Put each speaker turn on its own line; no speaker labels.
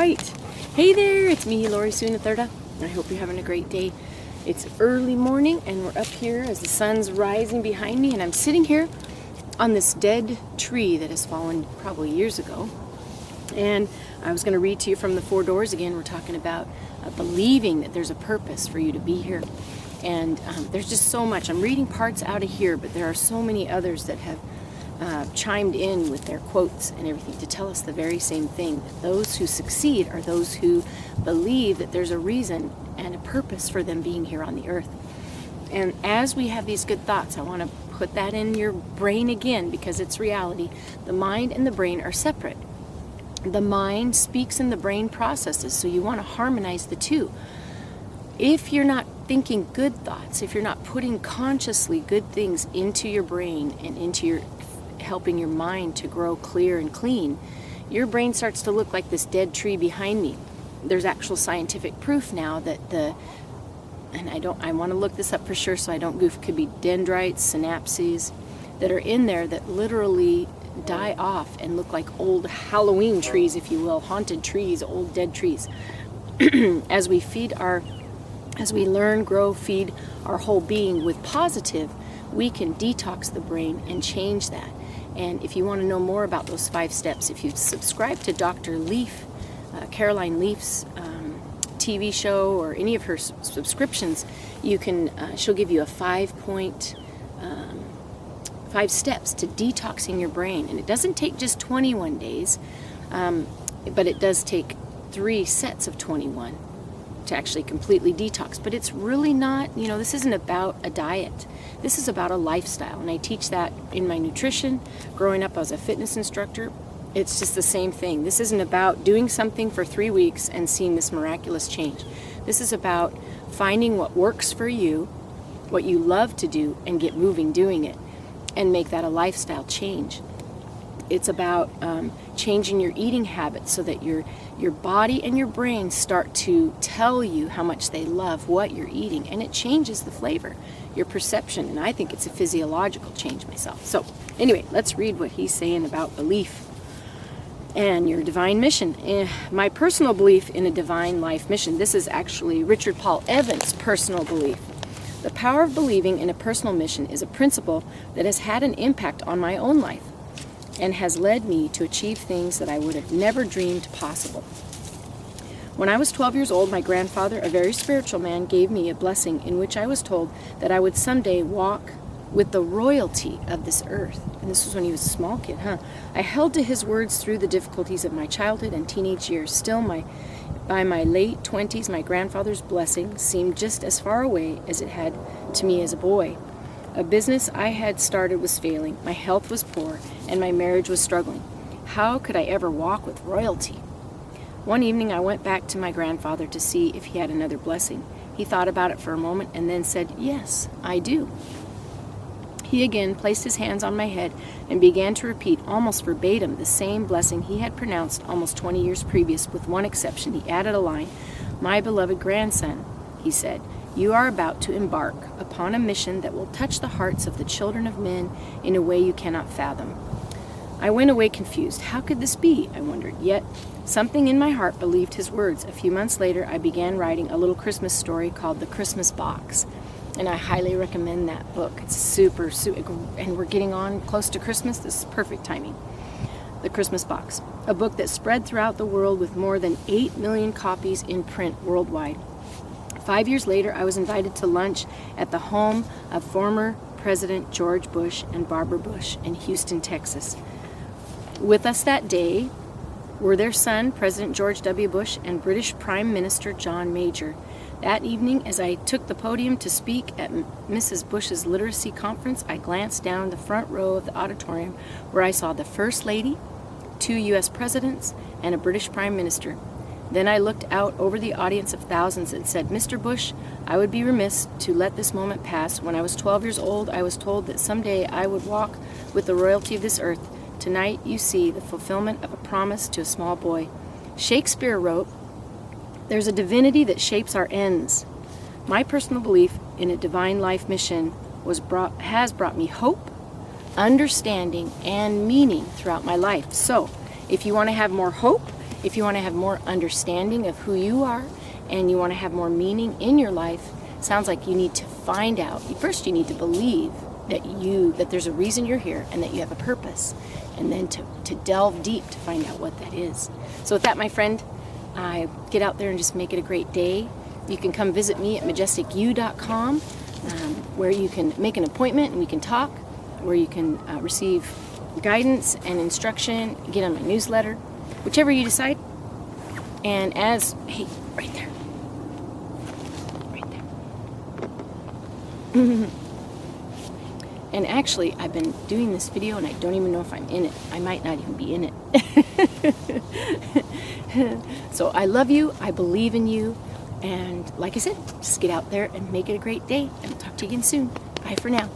right. Hey there, it's me, Lori Sunathirda. I hope you're having a great day. It's early morning and we're up here as the sun's rising behind me, and I'm sitting here on this dead tree that has fallen probably years ago. And I was going to read to you from the 4 Doors again. We're talking about believing that there's a purpose for you to be here. And there's just so much. I'm reading parts out of here, but there are so many others that have chimed in with their quotes and everything to tell us the very same thing, that those who succeed are those who believe that there's a reason and a purpose for them being here on the earth. And as we have these good thoughts, I want to put that in your brain again, because it's reality. The mind and the brain are separate. The mind speaks and the brain processes, so you want to harmonize the two. If you're not thinking good thoughts, if you're not putting consciously good things into your brain and into your helping your mind to grow clear and clean, your brain starts to look like this dead tree behind me. There's actual scientific proof now that I want to look this up for sure so I don't goof, could be dendrites, synapses that are in there that literally die off and look like old Halloween trees, if you will, haunted trees, old dead trees. As we learn, grow, feed our whole being with positive, we can detox the brain and change that. And if you want to know more about those 5 steps, if you subscribe to Dr. Leaf, Caroline Leaf's TV show, or any of her subscriptions, you can. She'll give you a 5 steps to detoxing your brain, and it doesn't take just 21 days, but it does take 3 sets of 21 to actually completely detox. But it's really not, this isn't about a diet. This is about a lifestyle, and I teach that in my nutrition. Growing up, I was a fitness instructor. It's just the same thing. This isn't about doing something for 3 weeks and seeing this miraculous change. This is about finding what works for you, what you love to do, and get moving doing it, and make that a lifestyle change. It's about changing your eating habits so that your body and your brain start to tell you how much they love what you're eating, and it changes the flavor, your perception, and I think it's a physiological change myself. So anyway, let's read what he's saying about belief and your divine mission. My personal belief in a divine life mission. This is actually Richard Paul Evans' personal belief. The power of believing in a personal mission is a principle that has had an impact on my own life and has led me to achieve things that I would have never dreamed possible. When I was 12 years old, my grandfather, a very spiritual man, gave me a blessing in which I was told that I would someday walk with the royalty of this earth. And this was when he was a small kid, I held to his words through the difficulties of my childhood and teenage years. Still, by my late 20s, my grandfather's blessing seemed just as far away as it had to me as a boy. A business I had started was failing, my health was poor, and my marriage was struggling. How could I ever walk with royalty? One evening I went back to my grandfather to see if he had another blessing. He thought about it for a moment and then said, "Yes, I do." He again placed his hands on my head and began to repeat almost verbatim the same blessing he had pronounced almost 20 years previous, with one exception. He added a line, "My beloved grandson," he said, "you are about to embark upon a mission that will touch the hearts of the children of men in a way you cannot fathom." I went away confused. How could this be? I wondered. Yet something in my heart believed his words. A few months later, I began writing a little Christmas story called The Christmas Box. And I highly recommend that book. It's super, and we're getting on close to Christmas. This is perfect timing. The Christmas Box, a book that spread throughout the world with more than 8 million copies in print worldwide. 5 years later, I was invited to lunch at the home of former President George Bush and Barbara Bush in Houston, Texas. With us that day were their son, President George W. Bush, and British Prime Minister John Major. That evening, as I took the podium to speak at Mrs. Bush's literacy conference, I glanced down the front row of the auditorium where I saw the First Lady, 2 U.S. presidents, and a British Prime Minister. Then I looked out over the audience of thousands and said, "Mr. Bush, I would be remiss to let this moment pass. When I was 12 years old, I was told that someday I would walk with the royalty of this earth. Tonight you see the fulfillment of a promise to a small boy." Shakespeare wrote, "There's a divinity that shapes our ends." My personal belief in a divine life mission has brought me hope, understanding, and meaning throughout my life. So, if you want to have more hope if you want to have more understanding of who you are and you want to have more meaning in your life, sounds like you need to find out. First, you need to believe that there's a reason you're here and that you have a purpose, and then to delve deep to find out what that is. So with that, my friend, get out there and just make it a great day. You can come visit me at majesticu.com, where you can make an appointment and we can talk, where you can receive guidance and instruction, get on my newsletter, whichever you decide. And hey, right there. And actually, I've been doing this video and I don't even know if I'm in it. I might not even be in it. So I love you, I believe in you, and like I said, just get out there and make it a great day, and I'll talk to you again soon. Bye for now.